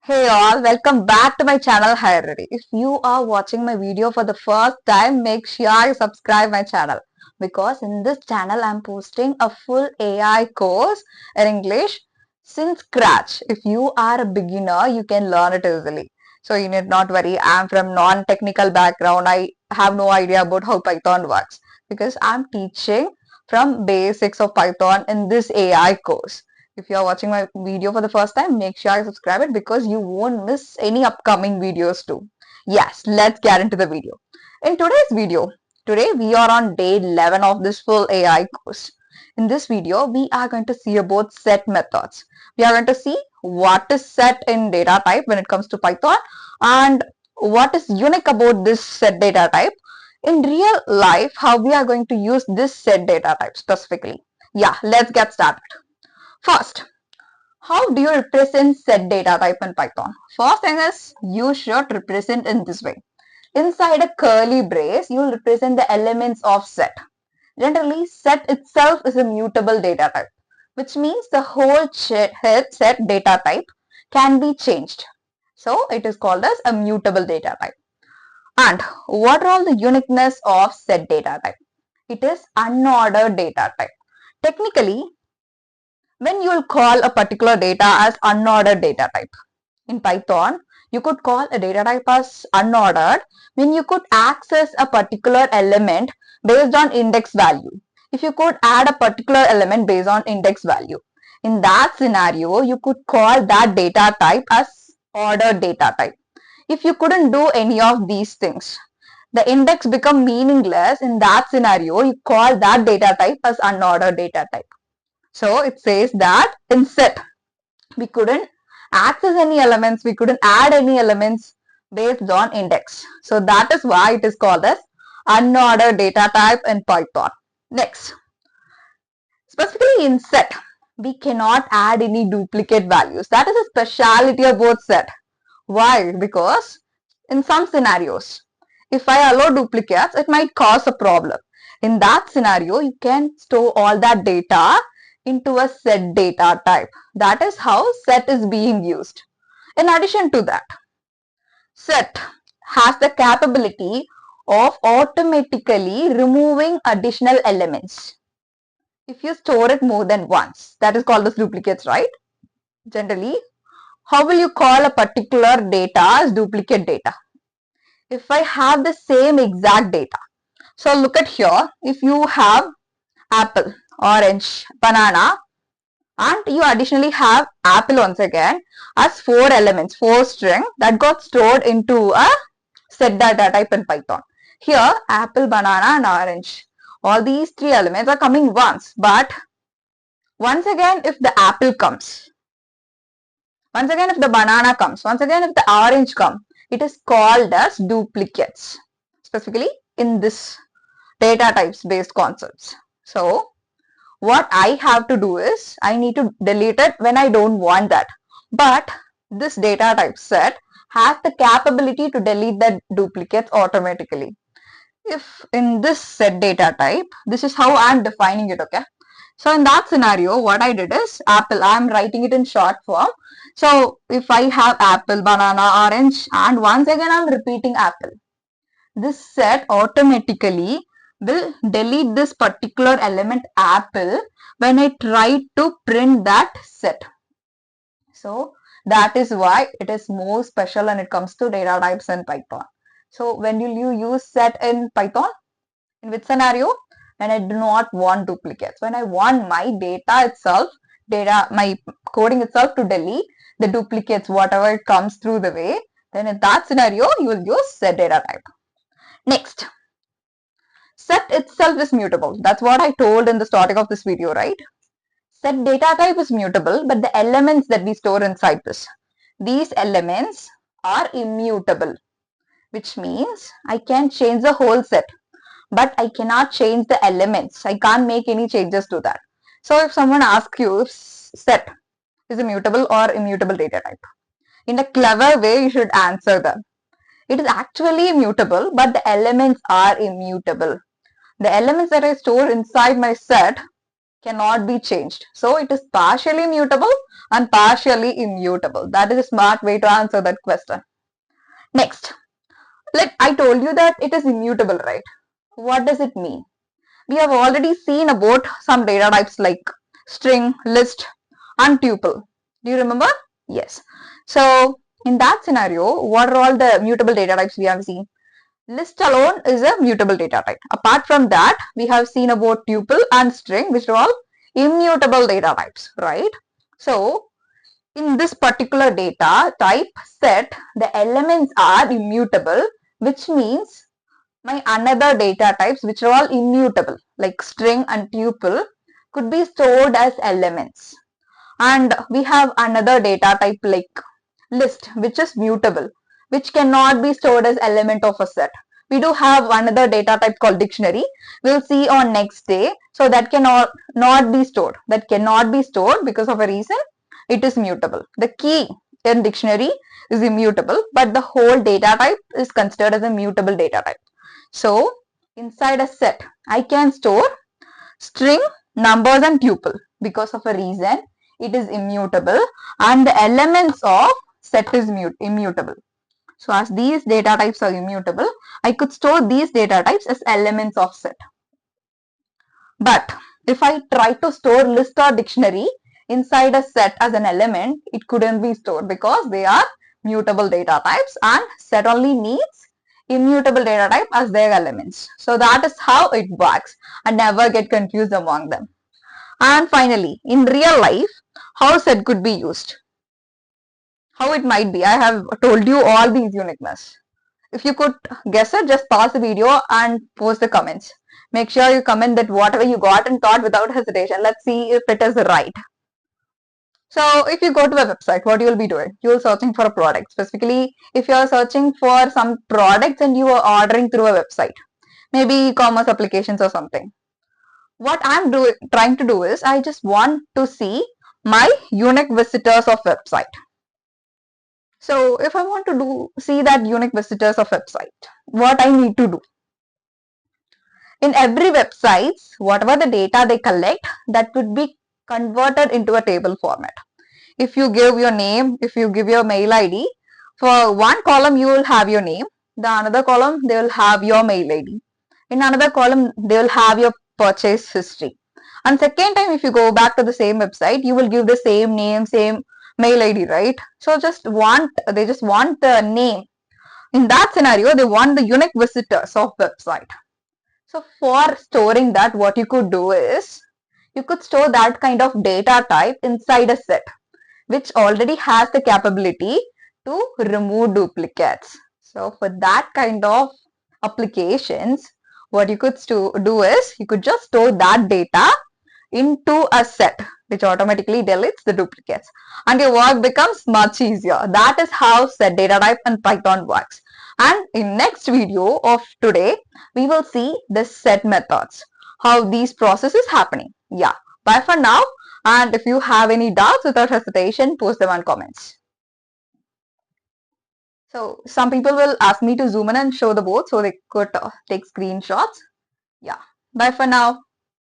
Hey all, welcome back to my channel Hierarchy. If you are watching my video for the first time, make sure you subscribe my channel because in this channel I'm posting a full AI course in English since scratch. If you are a beginner, you can learn it easily. So you need not worry. I'm from non-technical background. I have no idea about how Python works because I'm teaching from basics of Python in this AI course. If you are watching my video for the first time, make sure you subscribe it because you won't miss any upcoming videos too. Yes, let's get into the video. In today's video, today we are on day 11 of this full AI course. In this video, we are going to see about set methods. We are going to see what is set in data type when it comes to Python and what is unique about this set data type. In real life, how we are going to use this set data type specifically. Yeah, let's get started. First, how do you represent set data type in Python? First thing is you should represent in this way. Inside a curly brace, you will represent the elements of set. Generally, set itself is a mutable data type, which means the whole set data type can be changed. So it is called as a mutable data type. And what are all the uniqueness of set data type? It is unordered data type. Technically, when you will call a particular data as unordered data type. In Python, you could call a data type as unordered when you could access a particular element based on index value. If you could add a particular element based on index value. In that scenario, you could call that data type as ordered data type. If you couldn't do any of these things, the index become meaningless. In that scenario, you call that data type as unordered data type. So it says that in set, we couldn't access any elements, we couldn't add any elements based on index. So that is why it is called as unordered data type in Python. Next, specifically in set, we cannot add any duplicate values. That is a speciality of both set. Why? Because in some scenarios, if I allow duplicates, it might cause a problem. In that scenario, you can store all that data into a set data type. That is how set is being used. In addition to that, set has the capability of automatically removing additional elements. If you store it more than once, that is called as duplicates, right? Generally, how will you call a particular data as duplicate data? If I have the same exact data. So look at here, if you have apple, orange, banana, and you additionally have apple once again as 4 elements, 4 string that got stored into a set data type in Python. Here, apple, banana, and orange. All these 3 elements are coming once, but once again, if the apple comes, once again, if the banana comes, once again, if the orange comes, it is called as duplicates, specifically in this data types based concepts. So what I have to do is I need to delete it when I don't want that. But this data type set has the capability to delete the duplicates automatically. If in this set data type, this is how I'm defining it, okay? So in that scenario, what I did is apple, I'm writing it in short form. So if I have apple, banana, orange, and once again I'm repeating apple, this set automatically will delete this particular element apple when I try to print that set. So that is why it is more special when it comes to data types in Python. So when will you use set in Python? In which scenario? When I do not want duplicates. When I want my data itself, my coding itself to delete the duplicates, whatever it comes through the way, then in that scenario, you will use set data type. Next, set itself is mutable. That's what I told in the starting of this video, right? Set data type is mutable, but the elements that we store inside this, these elements are immutable, which means I can change the whole set, but I cannot change the elements. I can't make any changes to that. So if someone asks you if set is a mutable or immutable data type, in a clever way, you should answer them. It is actually mutable, but the elements are immutable. The elements that I store inside my set cannot be changed. So it is partially mutable and partially immutable. That is a smart way to answer that question. Next, I told you that it is immutable, right? What does it mean? We have already seen about some data types like string, list, and tuple. Do you remember? Yes. So in that scenario, what are all the mutable data types we have seen? List alone is a mutable data type. Apart from that, we have seen about tuple and string, which are all immutable data types, right? So in this particular data type set, the elements are immutable, which means my another data types which are all immutable like string and tuple could be stored as elements. And we have another data type like list which is mutable, which cannot be stored as element of a set. We do have another data type called dictionary. We'll see on next day. So that cannot not be stored. That cannot be stored because of a reason. It is mutable. The key in dictionary is immutable, but the whole data type is considered as a mutable data type. So inside a set, I can store string, numbers and tuple because of a reason. It is immutable and the elements of set is immutable. So as these data types are immutable, I could store these data types as elements of set. But if I try to store list or dictionary inside a set as an element, it couldn't be stored because they are mutable data types and set only needs immutable data type as their elements. So that is how it works and never get confused among them. And finally, in real life, how set could be used? How it might be? I have told you all these uniqueness. If you could guess it, just pause the video and post the comments. Make sure you comment that whatever you got and thought without hesitation. Let's see if it is right. So if you go to a website, what you will be doing? You will searching for a product. Specifically, if you are searching for some products and you are ordering through a website, maybe e-commerce applications or something. What I'm trying to do is I just want to see my unique visitors of website. So if I want to see that unique visitors of website, what I need to do? In every websites, whatever the data they collect, that would be converted into a table format. If you give your name, if you give your mail ID, for one column you will have your name, the another column they will have your mail ID. In another column they will have your purchase history. And second time if you go back to the same website, you will give the same name, same mail ID, right? So they just want the name. In that scenario, they want the unique visitors of website. So for storing that, what you could do is you could store that kind of data type inside a set, which already has the capability to remove duplicates. So for that kind of applications, what you could do is you could just store that data into a set which automatically deletes the duplicates and your work becomes much easier. That is how set data type in Python works. And in next video of today, we will see the set methods, how these processes happening. Yeah, bye for now. And if you have any doubts, without hesitation, post them on comments. So some people will ask me to zoom in and show the board so they could take screenshots. Yeah, bye for now.